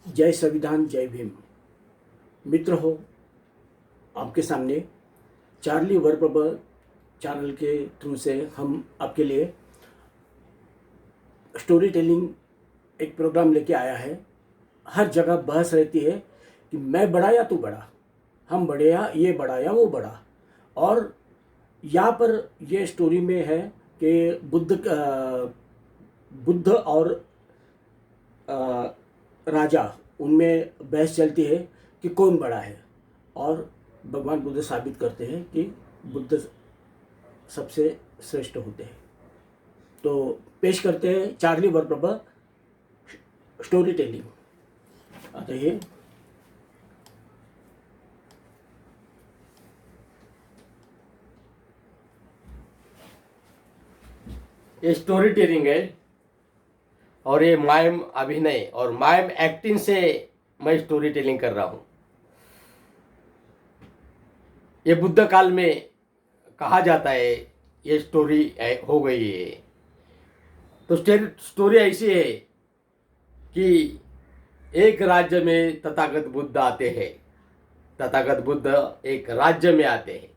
जय संविधान जय भीम। मित्र हो, आपके सामने चार्ली वर्प्रबर चैनल के थ्रू से हम आपके लिए स्टोरी टेलिंग एक प्रोग्राम लेके आया है। हर जगह बहस रहती है कि मैं बड़ा या तू बड़ा, हम बड़े या ये बड़ा या वो बड़ा। और यहाँ पर ये स्टोरी में है कि बुद्ध और राजा, उनमें बहस चलती है कि कौन बड़ा है। और भगवान बुद्ध साबित करते हैं कि बुद्ध सबसे श्रेष्ठ होते हैं। तो पेश करते हैं चार्ली वर्प्रबर स्टोरी टेलिंग। आ जाइए। ये स्टोरी टेलिंग है और ये माइम अभिनय और माइम एक्टिंग से मैं स्टोरी टेलिंग कर रहा हूं। ये बुद्ध काल में कहा जाता है ये स्टोरी हो गई है। तो स्टोरी ऐसी है कि एक राज्य में तथागत बुद्ध आते हैं। तथागत बुद्ध एक राज्य में आते हैं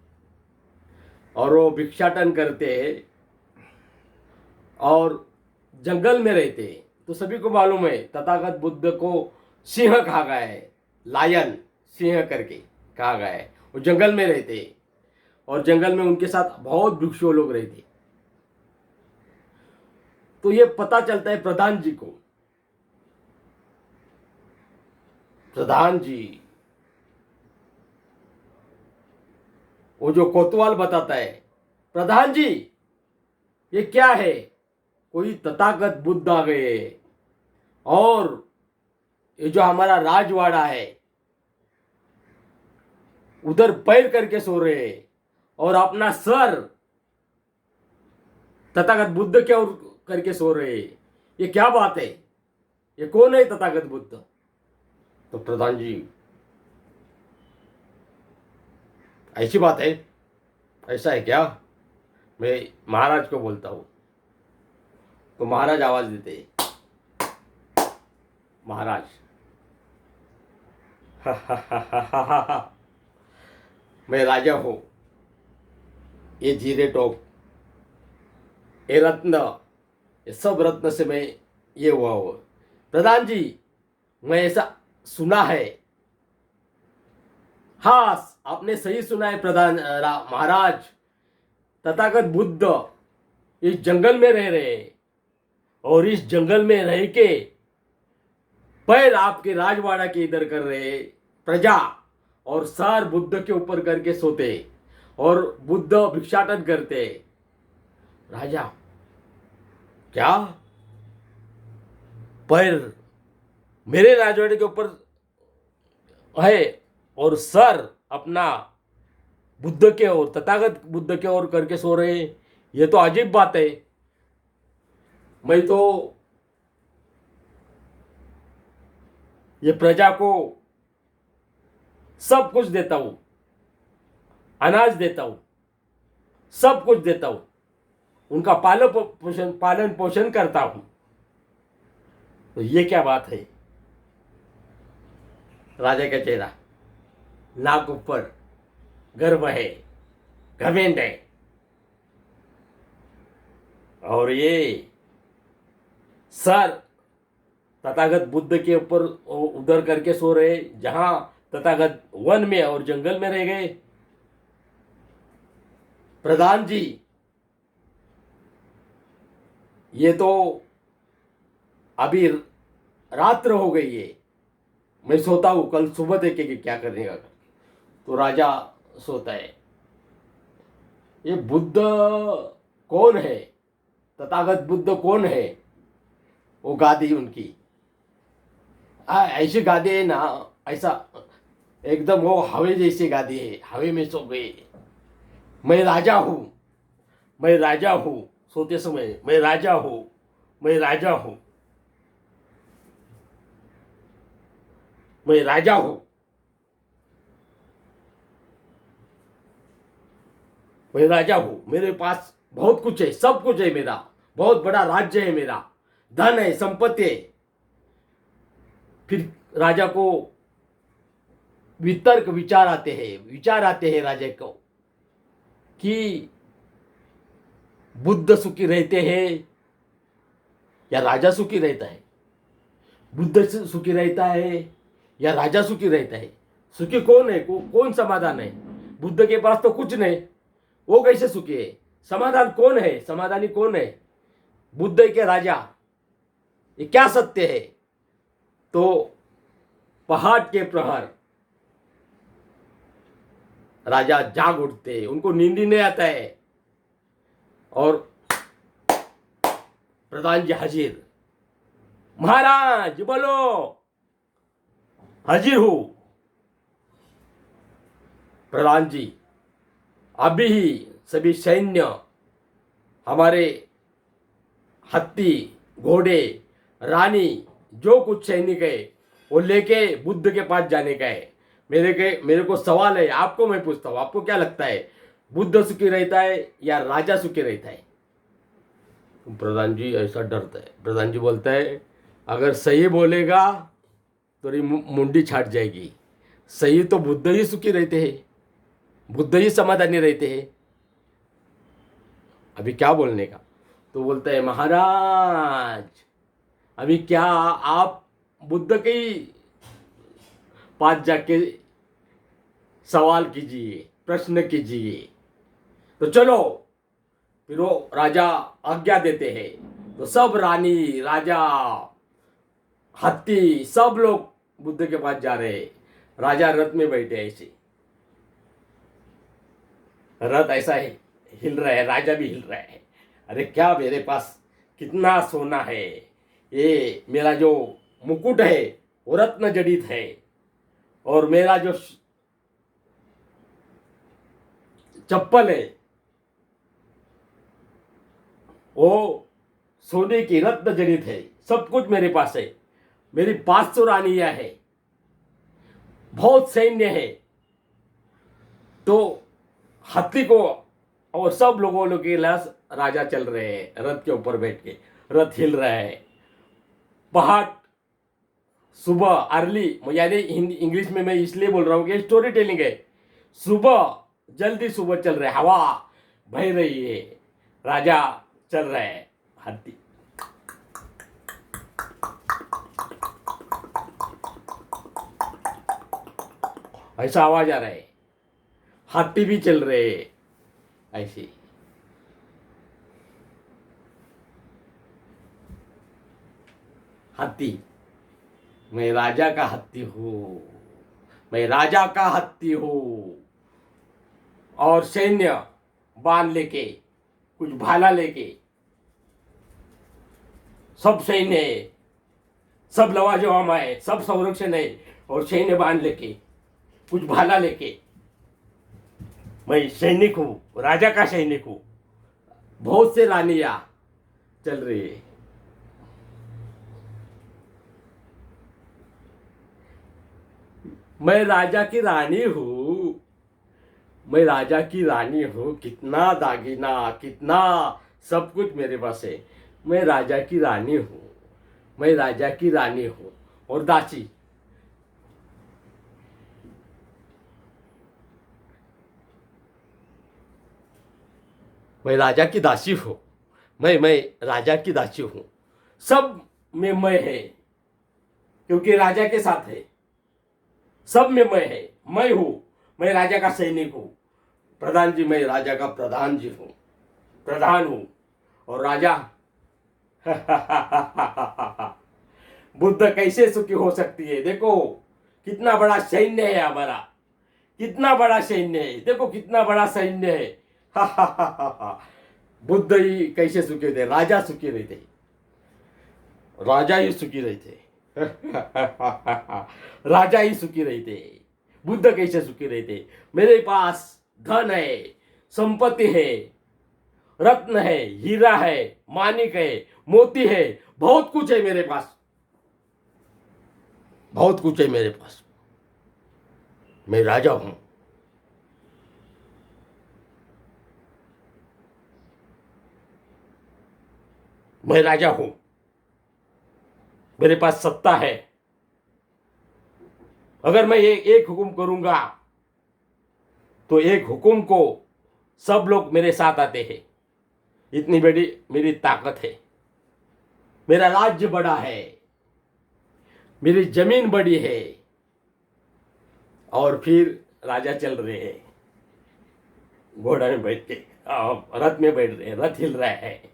और वो भिक्षाटन करते हैं और जंगल में रहते हैं। तो सभी को मालूम है तथागत बुद्ध को सिंह कहा गया है, लायन सिंह करके कहा गया है। वो जंगल में रहते हैं और जंगल में उनके साथ बहुत भिक्षु लोग रहते। तो ये पता चलता है प्रधान जी को। प्रधान जी वो जो कोतवाल बताता है, प्रधान जी ये क्या है, कोई तथागत बुद्ध आ गए और ये जो हमारा राजवाड़ा है उधर पैर करके सो रहे हैं और अपना सर तथागत बुद्ध के ओर करके सो रहे हैं। ये क्या बात है, ये कौन है तथागत बुद्ध? तो प्रधान जी ऐसी बात है, ऐसा है क्या? मैं महाराज को बोलता हूं। तो महाराज आवाज देते, महाराज मैं राजा हूं, ये जीरे टोप, ये रत्न, ये सब रत्न से मैं ये हुआ हूं। प्रधान जी मैं ऐसा सुना है। हाँ आपने सही सुना है प्रधान महाराज, तथागत बुद्ध इस जंगल में रह रहे हैं और इस जंगल में रह के पैर आपके राजवाड़ा के इधर कर रहे प्रजा और सर बुद्ध के ऊपर करके सोते और बुद्ध भिक्षाटन करते। राजा क्या पैर मेरे राजवाड़े के ऊपर है और सर अपना बुद्ध के ओर, तथागत बुद्ध के ओर करके सो रहे? ये तो अजीब बात है। मैं तो ये प्रजा को सब कुछ देता हूं, अनाज देता हूं, सब कुछ देता हूं, उनका पालन पोषण करता हूं। तो ये क्या बात है? राजा का चेहरा, नाक ऊपर, गर्व है, घमंड है। और ये सर तथागत बुद्ध के ऊपर उधर करके सो रहे, जहां तथागत वन में और जंगल में रह गए। प्रधान जी ये तो अभी रात्र हो गई है, मैं सोता हूं, कल सुबह देखेंगे क्या करने का। तो राजा सोता है। ये बुद्ध कौन है, तथागत बुद्ध कौन है? वो गादी उनकी ऐसी गादी है ना, ऐसा एकदम वो हवे जैसी गादी है, हवे में सो गए। मैं राजा हूं, मैं राजा हूं, सोते समय मैं राजा हूं, मैं राजा हूं, मैं राजा हूं, मैं राजा हूं, मेरे पास बहुत कुछ है, सब कुछ है मेरा, बहुत बड़ा राज्य है मेरा, धन है, संपत्ति है। फिर राजा को विचार आते हैं राजा को कि बुद्ध सुखी रहते हैं या राजा सुखी रहता है, बुद्ध सुखी रहता है या राजा सुखी रहता है, सुखी कौन है, कौन समाधान है? बुद्ध के पास तो कुछ नहीं, वो कैसे सुखी है? समाधान कौन है, समाधानी कौन है? बुद्ध के राजा, ये क्या सत्य है? तो पहाड़ के प्रहर राजा जाग उठते, उनको नींद ही नहीं आता है, और प्रधान जी हाजिर, महाराज बोलो, हाजिर हूं। प्रधान जी, अभी ही सभी सैन्य, हमारे हत्ती, घोड़े, रानी, जो कुछ सैनिक है वो लेके बुद्ध के पास जाने का है। मेरे को सवाल है, आपको मैं पूछता हूं, आपको क्या लगता है, बुद्ध सुखी रहता है या राजा सुखी रहता है? प्रधान जी ऐसा डरता है। प्रधान जी बोलता है, अगर सही बोलेगा तो मुंडी छाट जाएगी। सही तो बुद्ध ही सुखी रहते हैं, बुद्ध ही समाधानी रहते हैं। अभी क्या बोलने का? तो बोलता है, महाराज अभी क्या आप बुद्ध के ही पास जाके सवाल कीजिए, प्रश्न कीजिए। तो चलो, फिर वो राजा आज्ञा देते हैं, तो सब रानी, राजा, हत्ती, सब लोग बुद्ध के पास जा रहे हैं। राजा रथ में बैठे, ऐसे रथ ऐसा है, हिल रहा है, राजा भी हिल रहा है। अरे क्या, मेरे पास कितना सोना है, ये मेरा जो मुकुट है वो रत्न जड़ित है, और मेरा जो चप्पल है वो सोने की रत्न जड़ित है, सब कुछ मेरे पास है। मेरी 500 रानियां है, बहुत सैन्य है। तो हाथी को और सब लोगों के लाश राजा चल रहे हैं, रथ के ऊपर बैठ के, रथ हिल रहा है। पहाड़ सुबह अर्ली, यानी इंग्लिश में मैं इसलिए बोल रहा हूं कि स्टोरी टेलिंग है। सुबह, जल्दी सुबह चल रहा है, हवा बह रही है, राजा चल रहा है, हाथी। ऐसा आवाज आ रहा है, हाथी भी चल रहे हैं ऐसे। हाथी, मैं राजा का हाथी हूं, मैं राजा का हाथी हूं। और सैन्य बांध लेके, कुछ भाला लेके, सब सैन्य है, सब लवाजवाब है, सब संरक्षण है, और सैन्य बांध लेके, कुछ भाला लेके, मैं सैनिक हूं, राजा का सैनिक हूं। बहुत से रानियां चल रही है। मैं राजा की रानी हूं, मैं राजा की रानी हूं, कितना दागिना, कितना सब कुछ मेरे पास है। मैं राजा की रानी हूं, मैं राजा की रानी हूं। और दासी, मैं राजा की दासी हूं, मैं राजा की दासी हूं। सब में मैं है, क्योंकि राजा के साथ है, सब में मैं है, मैं हूं, मैं राजा का सैनिक हूं। प्रधान जी, मैं राजा का प्रधान जी हूं, प्रधान हूं। और राजा बुद्ध कैसे सुखी हो सकती है? देखो कितना बड़ा सैन्य है हमारा, कितना बड़ा सैन्य है, देखो कितना बड़ा सैन्य है। बुद्ध ही कैसे सुखी रहते? राजा सुखी रहते, राजा ही सुखी रहते। राजा ही सुखी रहते, बुद्ध कैसे सुखी रहते? मेरे पास धन है, संपत्ति है, रत्न है, हीरा है, मानिक है, मोती है, बहुत कुछ है मेरे पास, बहुत कुछ है मेरे पास। मैं राजा हूं। मैं राजा हूं, मेरे पास सत्ता है, अगर मैं ये एक हुक्म करूंगा तो एक हुक्म को सब लोग मेरे साथ आते हैं। इतनी बड़ी मेरी ताकत है। मेरा राज्य बड़ा है, मेरी जमीन बड़ी है। और फिर राजा चल रहे हैं घोड़ा में बैठ के, रथ में बैठ रहे हैं, रथ हिल रहा है।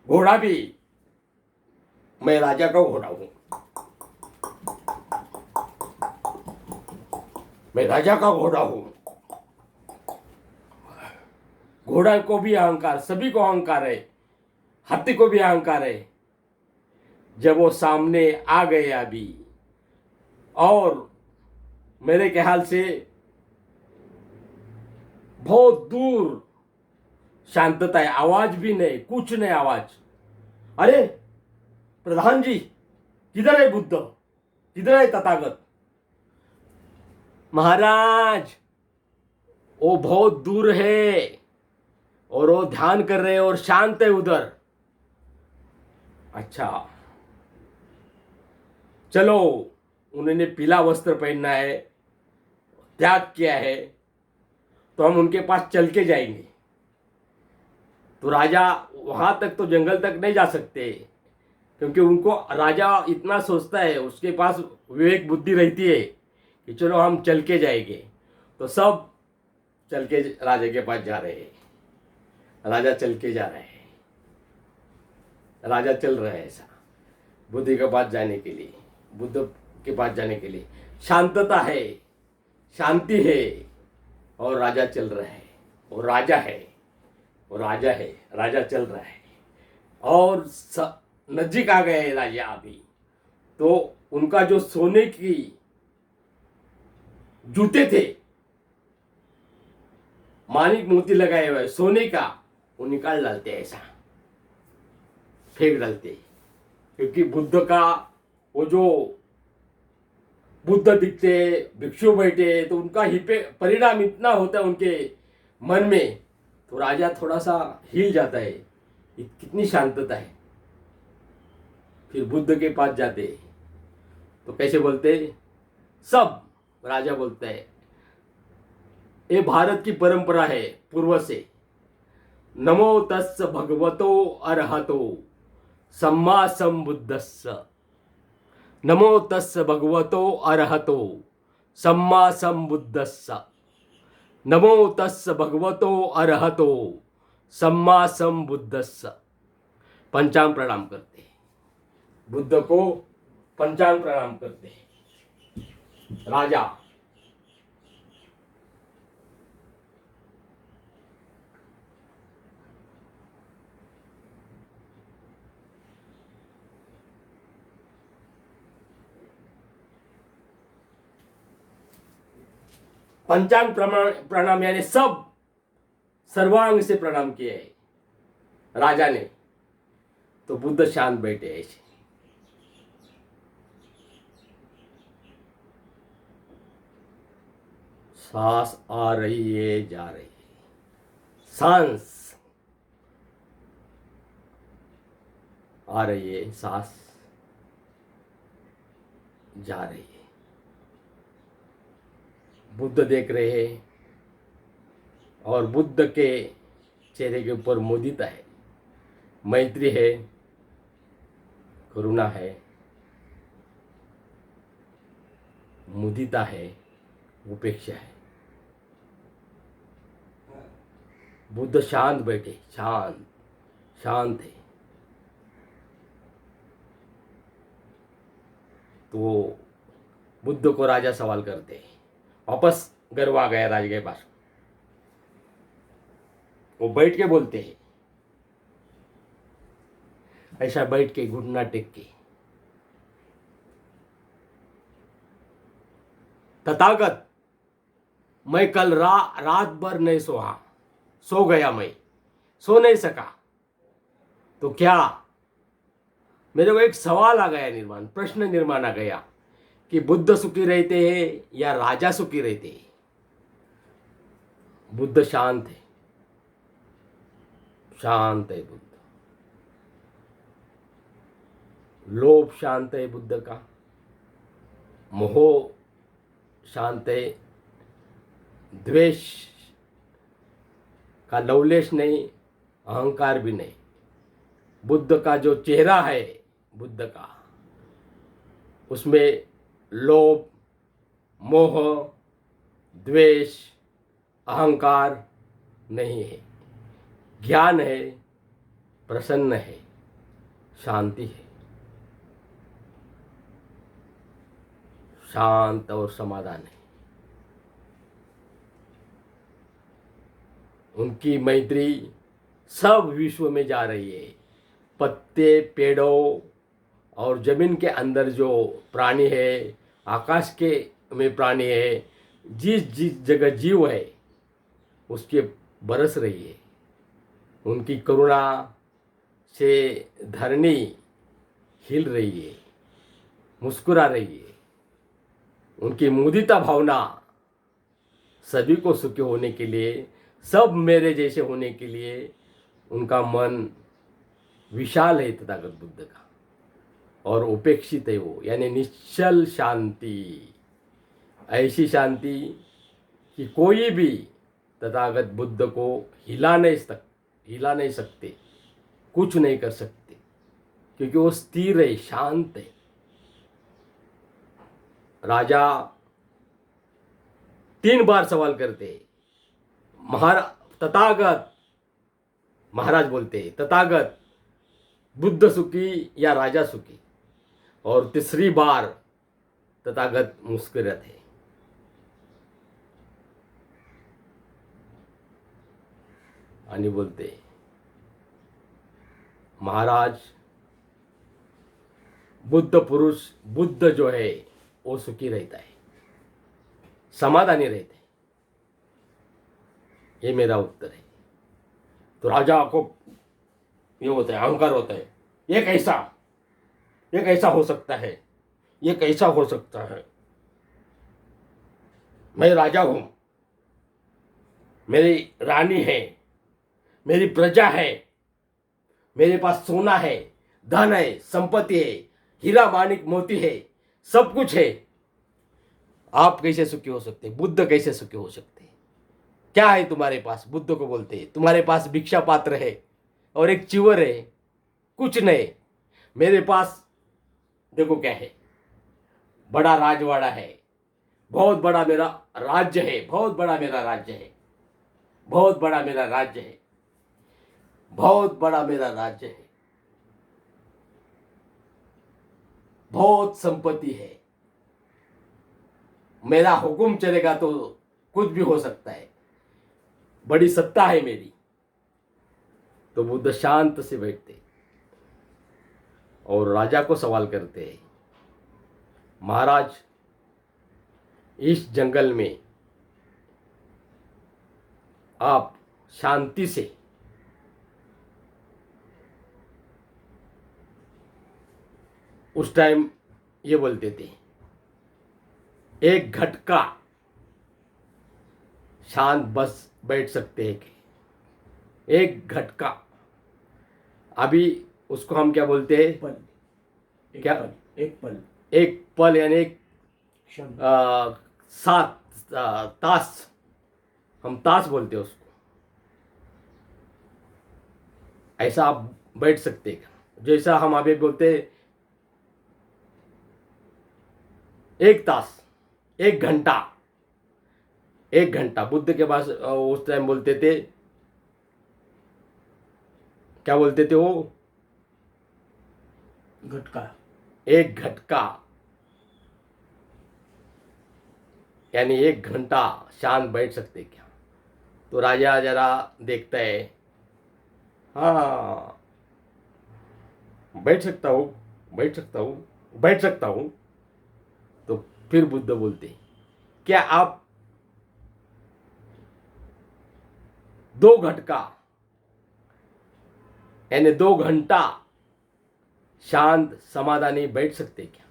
घोड़ा भी, मैं राजा का घोड़ा हूं, मैं राजा का घोड़ा हूं। घोड़ा को भी अहंकार, सभी को अहंकार है, हाथी को भी अहंकार है। जब वो सामने आ गए अभी, और मेरे ख्याल से बहुत दूर शांतता है, आवाज भी नहीं, कुछ नहीं आवाज। अरे प्रधान जी, किधर है बुद्ध, किधर है तथागत? महाराज वो बहुत दूर है और वो ध्यान कर रहे हैं और शांत है उधर। अच्छा चलो, उन्होंने पीला वस्त्र पहनना है, त्याग किया है, तो हम उनके पास चल के जाएंगे। तो राजा वहां तक तो जंगल तक नहीं जा सकते, क्योंकि उनको राजा इतना सोचता है, उसके पास विवेक बुद्धि रहती है कि चलो हम चल के जाएंगे। तो सब चल के राजा के पास जा रहे हैं। राजा चल के जा रहे हैं, राजा चल रहा है ऐसा बुद्ध के पास जाने के लिए, बुद्ध के पास जाने के लिए। शांतता है, शांति है, और राजा चल रहा है, और राजा है, और राजा है, राजा चल रहा है। और नजीक आ गए राजा अभी। तो उनका जो सोने की जूते थे, मानिक मोती लगाए हुए सोने का, वो निकाल डालते ऐसा, फेंक डालते। क्योंकि बुद्ध का वो जो बुद्ध दिखते, भिक्षु बैठे, तो उनका ही पे परिणाम इतना होता है उनके मन में, तो राजा थोड़ा सा हिल जाता है। कितनी शांतता है। फिर बुद्ध के पास जाते तो कैसे बोलते, सब राजा बोलते हैं, ये भारत की परंपरा है पूर्व से, नमो तस् भगवतो अरहतो सम्मा संबुद्धस्स, नमो तस् भगवतो अरहतो सम्मा संबुद्धस्स, नमो तस् भगवतो अरहतो सम्मा संबुद्धस्स। पंचांग प्रणाम करते, बुद्ध को पंचांग प्रणाम करते राजा। पंचांग प्रणाम यानी सब सर्वांग से प्रणाम किए राजा ने। तो बुद्ध शांत बैठे ऐसे। सांस आ रही है, जा रही है, सांस आ रही है, सांस जा रही है। बुद्ध देख रहे हैं, और बुद्ध के चेहरे के ऊपर मुदिता है, मैत्री है, करुणा है, मुदिता है, उपेक्षा है। बुद्ध शांत बैठे, शांत शांत है। तो बुद्ध को राजा सवाल करते हैं, वापस गर्व आ गया राजा के पास। वो बैठ के बोलते हैं, ऐसा बैठ के घुटना टेक के, तथागत मैं कल रात भर नहीं सोया, सो गया, मैं सो नहीं सका। तो क्या, मेरे को एक सवाल आ गया, निर्माण प्रश्न निर्माण आ गया कि बुद्ध सुखी रहते हैं या राजा सुखी रहते हैं? बुद्ध शांत है, शांत है बुद्ध। लोभ शांत है बुद्ध का, मोह शांत है, द्वेष का लवलेश नहीं, अहंकार भी नहीं। बुद्ध का जो चेहरा है, बुद्ध का, उसमें लोभ, मोह, द्वेष, अहंकार नहीं है। ज्ञान है, प्रसन्न है, शांति है, शांत और समाधान है। उनकी मैत्री सब विश्व में जा रही है। पत्ते, पेड़ों और जमीन के अंदर जो प्राणी है, आकाश के में प्राणी है, जिस जिस जगह जीव है उसके बरस रही है। उनकी करुणा से धरनी हिल रही है, मुस्कुरा रही है। उनकी मुदिता भावना सभी को सुखी होने के लिए, सब मेरे जैसे होने के लिए उनका मन विशाल है तथागत बुद्ध का, और उपेक्षित है वो, यानी निश्चल शांति। ऐसी शांति कि कोई भी तथागत बुद्ध को हिला नहीं सकते, कुछ नहीं कर सकते, क्योंकि वो स्थिर है, शांत है। राजा 3 बार सवाल करते हैं, तथागत, महाराज बोलते हैं, तथागत बुद्ध सुखी या राजा सुखी? और तीसरी बार तथागत मुस्कुराते हैं। आणि बोलते, महाराज, बुद्ध पुरुष, बुद्ध जो है वो सुखी रहता है, समाधानी रहते हैं। ये मेरा उत्तर है। तो राजा को ये होता है, अहंकार होता है, ये कैसा हो सकता है, ये कैसा हो सकता है? मैं राजा हूं, मेरी रानी है, मेरी प्रजा है, मेरे पास सोना है, धन है, संपत्ति है, हीरा माणिक मोती है, सब कुछ है। आप कैसे सुखी हो सकते? बुद्ध कैसे सुखी हो सकते? क्या है तुम्हारे पास? बुद्ध को बोलते हैं, तुम्हारे पास भिक्षा पात्र है और एक चिवर है, कुछ नहीं। मेरे पास देखो क्या है, बड़ा राजवाड़ा है, बहुत बड़ा मेरा राज्य है, बहुत बड़ा मेरा राज्य है, बहुत बड़ा मेरा राज्य है, बहुत बड़ा मेरा राज्य है, बहुत संपत्ति है। मेरा हुक्म चलेगा तो कुछ भी हो सकता है, बड़ी सत्ता है मेरी। तो बुद्ध शांत से बैठते और राजा को सवाल करते हैं, महाराज, इस जंगल में आप शांति से उस टाइम ये बोलते थे, एक घटका शांत बस बैठ सकते हैं कि एक घटका। अभी उसको हम क्या बोलते हैं? पल। क्या? एक पल। एक पल यानी एक क्षण। 7 तास, हम तास बोलते हैं उसको। ऐसा आप बैठ सकते हैं, जैसा हम अभी बोलते हैं 1 तास, 1 घंटा। 1 घंटा बुद्ध के पास उस टाइम बोलते थे, क्या बोलते थे वो? घटका। 1 घटका यानी 1 घंटा शांत बैठ सकते क्या? तो राजा जरा देखता है, हाँ बैठ सकता हूँ, बैठ सकता हूँ, बैठ सकता हूँ। तो फिर बुद्ध बोलते, क्या आप 2 घटका यानी 2 घंटा शांत समाधानी बैठ सकते क्या?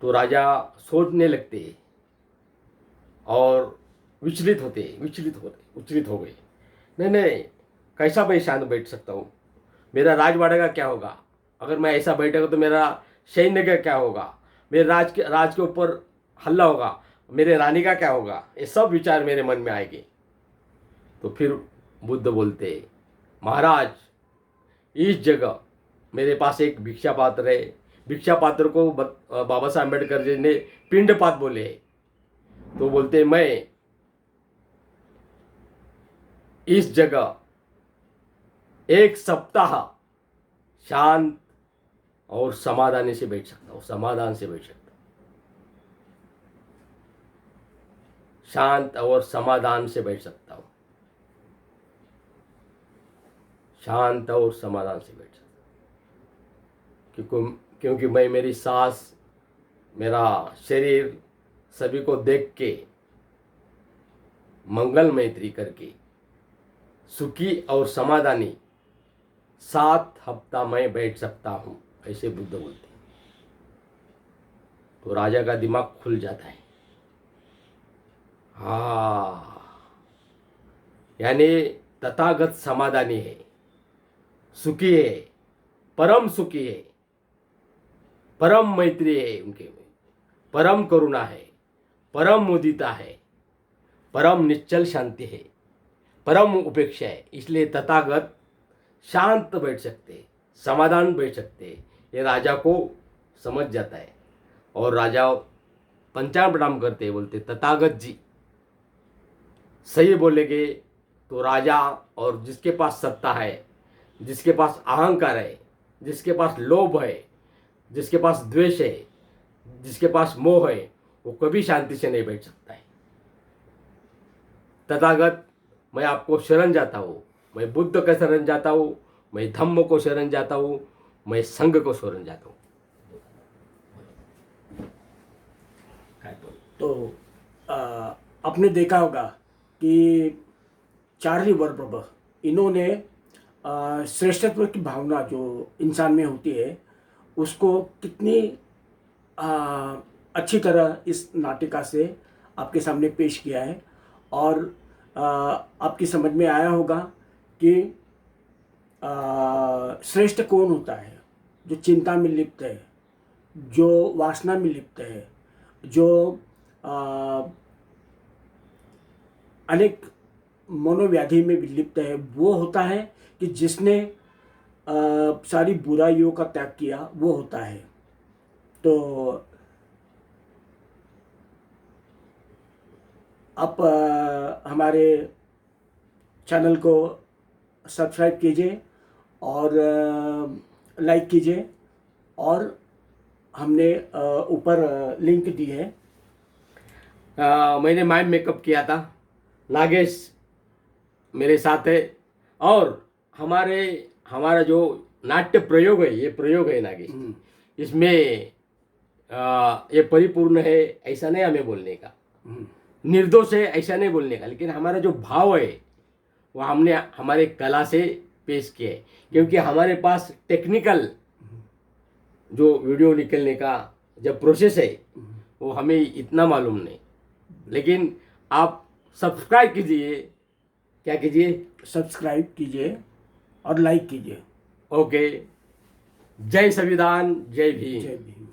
तो राजा सोचने लगते और विचलित हो गए। नहीं, कैसा मैं शांत बैठ सकता हूँ? मेरा राजवाड़ा का क्या होगा? अगर मैं ऐसा बैठेगा तो मेरा सैन्य का क्या होगा? मेरे राज के ऊपर हल्ला होगा, मेरे रानी का क्या होगा, ये सब विचार मेरे मन में आएंगे। तो फिर बुद्ध बोलते, महाराज इस जगह मेरे पास एक भिक्षा पात्र है। भिक्षा पात्र को बाबा साहब अम्बेडकर जी ने पिंडपात बोले। तो बोलते, मैं इस जगह एक सप्ताह शांत और समाधान से बैठ सकता हूँ, समाधान से बैठ सकता हूँ, शांत और समाधान से बैठ सकता हूँ, शांत और समाधान से बैठ सकता हूँ, क्योंकि मैं मेरी सांस, मेरा शरीर सभी को देख के मंगल मैत्री करके सुखी और समाधानी 7 हफ्ता मैं बैठ सकता हूँ, ऐसे बुद्ध बोलते हैं। तो राजा का दिमाग खुल जाता है। यानी तथागत समाधानी है, सुखी है, परम सुखी है, परम मैत्री है, उनके में परम करुणा है, परम मुदिता है, परम निश्चल शांति है, परम उपेक्षा है। इसलिए तथागत शांत बैठ सकते, समाधान बैठ सकते, ये राजा को समझ जाता है। और राजा पंचांग प्रणाम करते, बोलते, तथागत जी सही बोलेंगे तो राजा और जिसके पास सत्ता है, जिसके पास अहंकार है, जिसके पास लोभ है, जिसके पास द्वेष है, जिसके पास मोह है, वो कभी शांति से नहीं बैठ सकता है। तथागत मैं आपको शरण जाता हूँ, मैं बुद्ध का शरण जाता हूँ, मैं धम्म को शरण जाता हूँ, मैं संघ को शरण जाता हूँ। तो आपने देखा होगा कि चार्ली वर्बर इन्होंने श्रेष्ठत्व की भावना जो इंसान में होती है उसको कितनी अच्छी तरह इस नाटिका से आपके सामने पेश किया है। और आपकी समझ में आया होगा कि श्रेष्ठ कौन होता है, जो चिंता में लिप्त है, जो वासना में लिप्त है, जो अनेक मनोव्याधि में लिप्त है। वो होता है कि जिसने सारी बुराइयों का त्याग किया, वो होता है। तो आप हमारे चैनल को सब्सक्राइब कीजिए और लाइक कीजिए। और हमने ऊपर लिंक दी है। मैंने माइंड मेकअप किया था, नागेश मेरे साथ है। और हमारा जो नाट्य प्रयोग है, ये प्रयोग है नागेश, इसमें ये परिपूर्ण है ऐसा नहीं हमें बोलने का, निर्दोष है ऐसा नहीं बोलने का, लेकिन हमारा जो भाव है वो हमने हमारे कला से पेश किया है। क्योंकि हमारे पास टेक्निकल जो वीडियो निकलने का जब प्रोसेस है वो हमें इतना मालूम नहीं, लेकिन आप सब्सक्राइब कीजिए। क्या कीजिए? सब्सक्राइब कीजिए और लाइक कीजिए। ओके। जय संविधान, जय भीम। जय भीम।